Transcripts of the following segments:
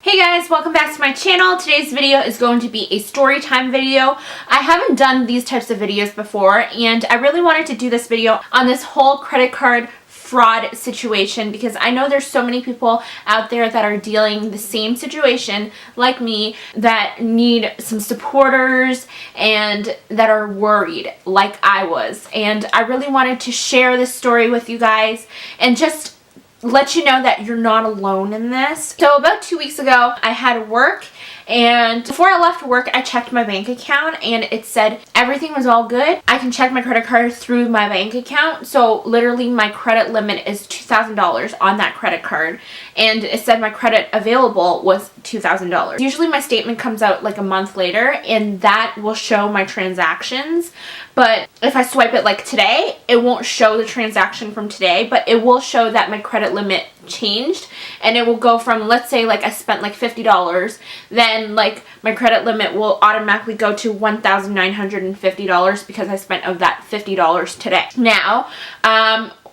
Hey guys, welcome back to my channel. Today's video is going to be a story time video. I haven't done these types of videos before, and I really wanted to do this video on this whole credit card fraud situation because I know there's so many people out there that are dealing the same situation like me that need some supporters and that are worried like I was. And I really wanted to share this story with you guys and just let you know that you're not alone in this. So about 2 weeks ago, I had work, and before I left work, I checked my bank account and it said everything was all good. I can check my credit card through my bank account. So literally my credit limit is $2,000 on that credit card, and it said my credit available was $2,000. Usually my statement comes out like a month later and that will show my transactions. But if I swipe it like today, it won't show the transaction from today, but it will show that my credit limit changed, and it will go from, let's say like I spent like $50, then like my credit limit will automatically go to $1,950 because I spent of that $50 today. Now,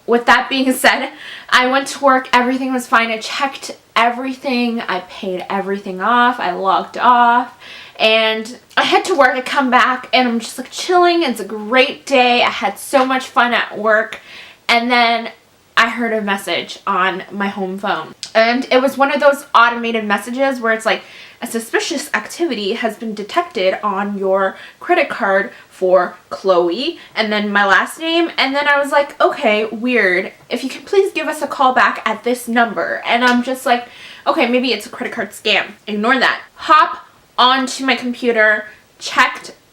with that being said, I went to work, everything was fine, I checked everything, I paid everything off, I logged off, and I head to work, I come back, and I'm just like chilling. It's a great day. I had so much fun at work. And then I heard a message on my home phone. And it was one of those automated messages where it's like, a suspicious activity has been detected on your credit card for Chloe, and then my last name. And then I was like, okay, weird. If you could please give us a call back at this number. And I'm just like, okay, maybe it's a credit card scam. Ignore that. Hop onto my computer,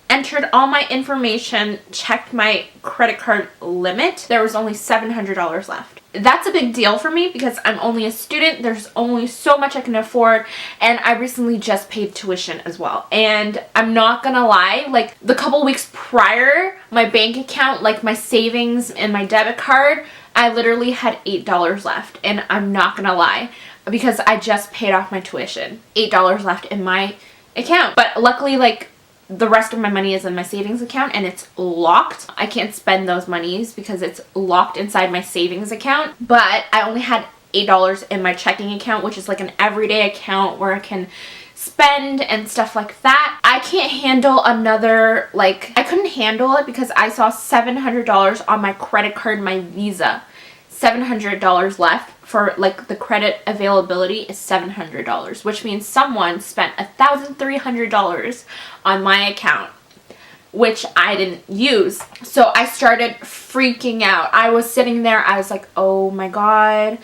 entered all my information, checked my credit card limit. There was only $700 left. That's a big deal for me because I'm only a student. There's only so much I can afford, and I recently just paid tuition as well. And I'm not gonna lie, like the couple weeks prior, my bank account, like my savings and my debit card, I literally had $8 left. And I'm not gonna lie, because I just paid off my tuition. $8 left in my account. But luckily, like, the rest of my money is in my savings account and it's locked. I can't spend those monies because it's locked inside my savings account. But I only had $8 in my checking account, which is like an everyday account where I can spend and stuff like that. I can't handle another, like, I couldn't handle it because I saw $700 on my credit card, my Visa. $700 left for, like, the credit availability is $700, which means someone spent $1,300 on my account, which I didn't use. So I started freaking out. I was sitting there, I was like, oh my god,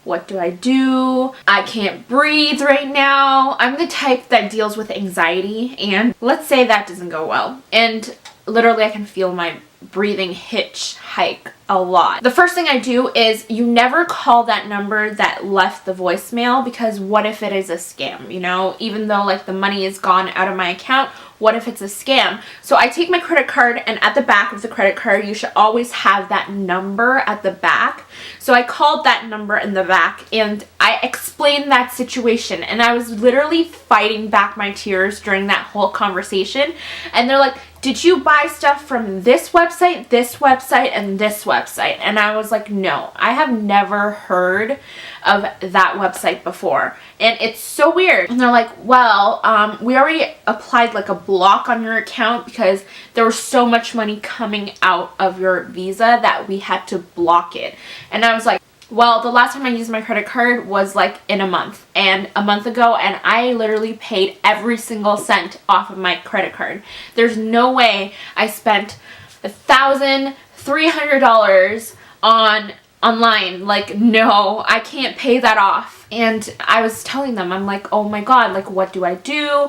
what do I do? I can't breathe right now. I'm the type that deals with anxiety, and let's say that doesn't go well. And literally I can feel my breathing hitchhike a lot. The first thing I do is you never call that number that left the voicemail, because what if it is a scam, you know? Even though like the money is gone out of my account, what if it's a scam? So I take my credit card, and at the back of the credit card you should always have that number at the back. So I called that number in the back and I explained that situation, and I was literally fighting back my tears during that whole conversation. And they're like, did you buy stuff from this website, and this website? And I was like, no, I have never heard of that website before. And it's so weird. And they're like, well, we already applied like a block on your account because there was so much money coming out of your Visa that we had to block it. And I was like, well, the last time I used my credit card was like in a month ago, and I literally paid every single cent off of my credit card. There's no way I spent $1,300 online. Like, no, I can't pay that off. And I was telling them, I'm like, oh my god, like, what do I do?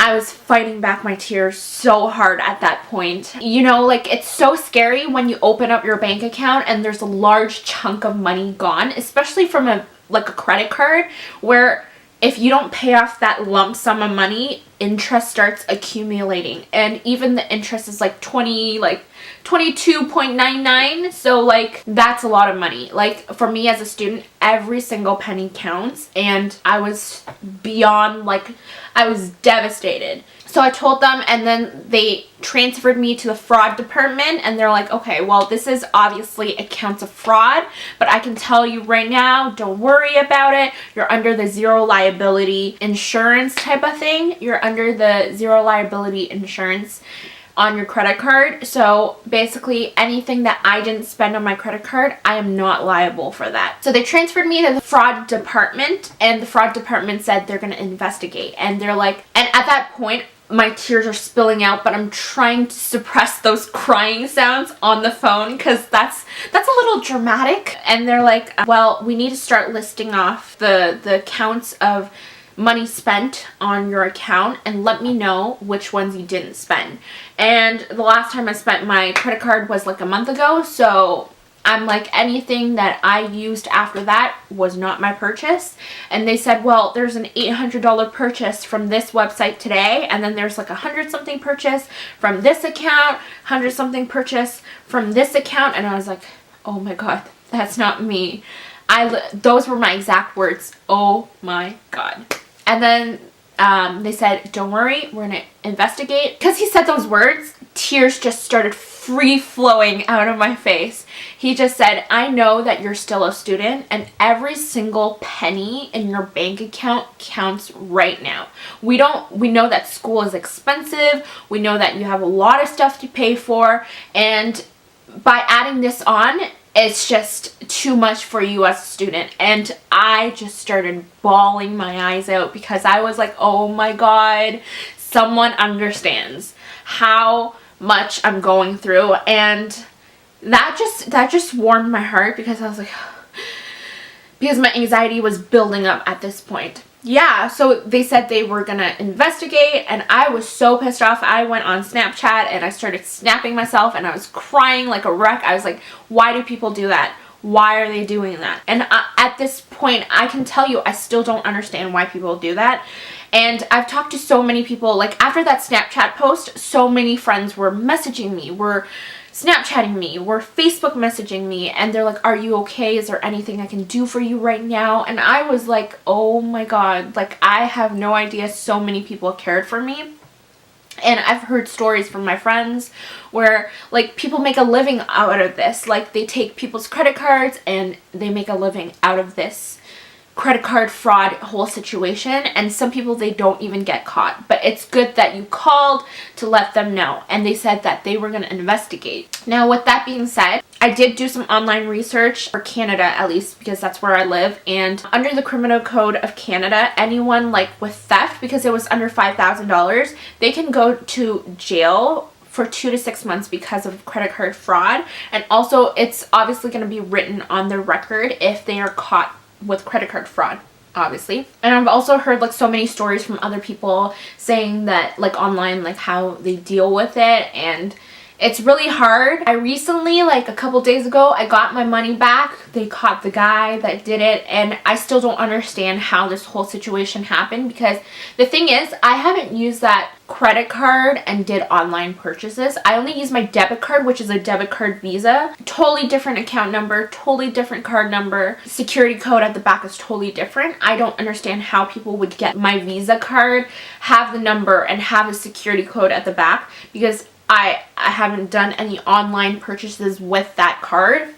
I was fighting back my tears so hard at that point. You know, like, it's so scary when you open up your bank account and there's a large chunk of money gone, especially from a credit card, where if you don't pay off that lump sum of money, interest starts accumulating. And even the interest is like 22.99. So like, that's a lot of money. Like, for me as a student, every single penny counts, and I was beyond, like, I was devastated. So I told them, and then they transferred me to the fraud department, and they're like, okay, well, this is obviously accounts of fraud, but I can tell you right now, don't worry about it. You're under the zero liability insurance type of thing. You're under the zero liability insurance on your credit card. So basically anything that I didn't spend on my credit card, I am not liable for that. So they transferred me to the fraud department, and the fraud department said they're going to investigate. And they're like, and at that point, my tears are spilling out, but I'm trying to suppress those crying sounds on the phone because that's a little dramatic. And they're like, well, we need to start listing off the counts of money spent on your account and let me know which ones you didn't spend. And the last time I spent my credit card was like a month ago, so I'm like, anything that I used after that was not my purchase. And they said, well, there's an $800 purchase from this website today, and then there's like 100 something purchase from this account, 100 something purchase from this account. And I was like, oh my god, that's not me. Those were my exact words. Oh my god. And then they said, don't worry, we're gonna investigate. Because he said those words, tears just started free flowing out of my face. He just said, I know that you're still a student and every single penny in your bank account counts right now. We know that school is expensive. We know that you have a lot of stuff to pay for, and by adding this on, it's just too much for you as a student. And I just started bawling my eyes out because I was like, oh my god, someone understands how much I'm going through. And that just warmed my heart because I was like, because my anxiety was building up at this point. Yeah, so they said they were gonna investigate, and I was so pissed off. I went on Snapchat and I started snapping myself, and I was crying like a wreck. I was like, why do people do that? Why are they doing that? And at this point, I can tell you, I still don't understand why people do that. And I've talked to so many people, like after that Snapchat post, so many friends were messaging me, were Snapchatting me, were Facebook messaging me, and they're like, are you okay? Is there anything I can do for you right now? And I was like, oh my god, like I have no idea so many people cared for me. And I've heard stories from my friends where like people make a living out of this. Like they take people's credit cards and they make a living out of this credit card fraud whole situation, and some people, they don't even get caught. But it's good that you called to let them know, and they said that they were going to investigate. Now with that being said, I did do some online research for Canada, at least because that's where I live, and under the criminal code of Canada, anyone like with theft, because it was under $5,000, they can go to jail for 2 to 6 months because of credit card fraud. And also it's obviously going to be written on their record if they are caught with credit card fraud, obviously. And I've also heard like so many stories from other people saying that like online, like how they deal with it, and it's really hard. I recently, like a couple days ago, I got my money back. They caught the guy that did it, and I still don't understand how this whole situation happened, because the thing is, I haven't used that credit card and did online purchases. I only use my debit card, which is a debit card Visa. Totally different account number, totally different card number. Security code at the back is totally different. I don't understand how people would get my Visa card, have the number, and have a security code at the back, because I haven't done any online purchases with that card.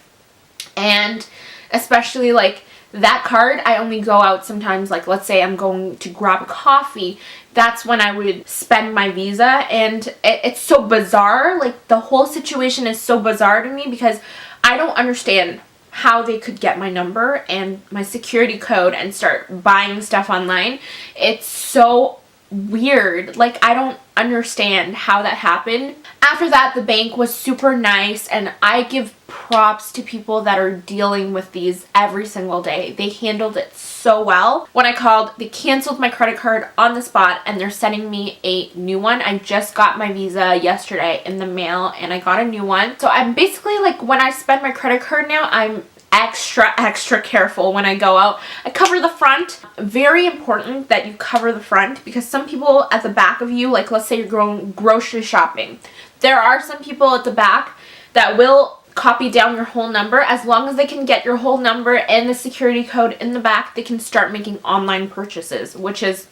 And especially like that card, I only go out sometimes, like let's say I'm going to grab a coffee, that's when I would spend my Visa. And it's so bizarre, like the whole situation is so bizarre to me, because I don't understand how they could get my number and my security code and start buying stuff online. It's so weird. Like I don't understand how that happened. After that, the bank was super nice, and I give props to people that are dealing with these every single day. They handled it so well. When I called, they canceled my credit card on the spot, and they're sending me a new one. I just got my Visa yesterday in the mail, and I got a new one. So I'm basically like, when I spend my credit card now, I'm extra careful when I go out. I cover the front. Very important that you cover the front, because some people at the back of you, like let's say you're going grocery shopping, there are some people at the back that will copy down your whole number. As long as they can get your whole number and the security code in the back, they can start making online purchases, which is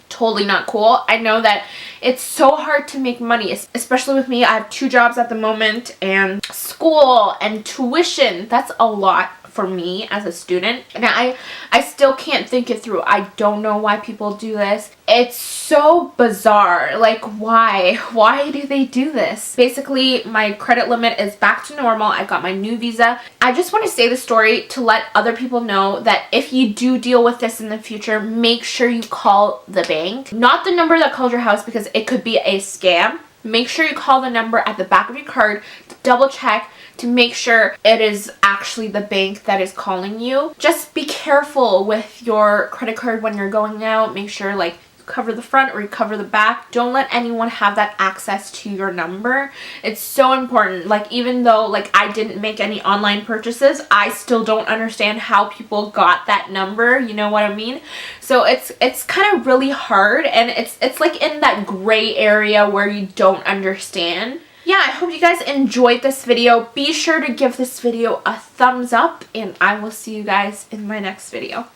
totally not cool. I know that it's so hard to make money, especially with me. I have 2 jobs at the moment, and school and tuition. That's a lot for me as a student, and I still can't think it through. I don't know why people do this. It's so bizarre. Like, why do they do this? Basically, my credit limit is back to normal. I got my new visa. I just want to say the story to let other people know that if you do deal with this in the future, make sure you call the bank, not the number that called your house, because it could be a scam. Make sure you call the number at the back of your card to double check, to make sure it is actually the bank that is calling you. Just be careful with your credit card when you're going out. Make sure, like, you cover the front or you cover the back. Don't let anyone have that access to your number. It's so important. Like, even though, like, I didn't make any online purchases, I still don't understand how people got that number. You know what I mean? So it's kind of really hard, and it's like in that gray area where you don't understand. Yeah, I hope you guys enjoyed this video. Be sure to give this video a thumbs up, and I will see you guys in my next video.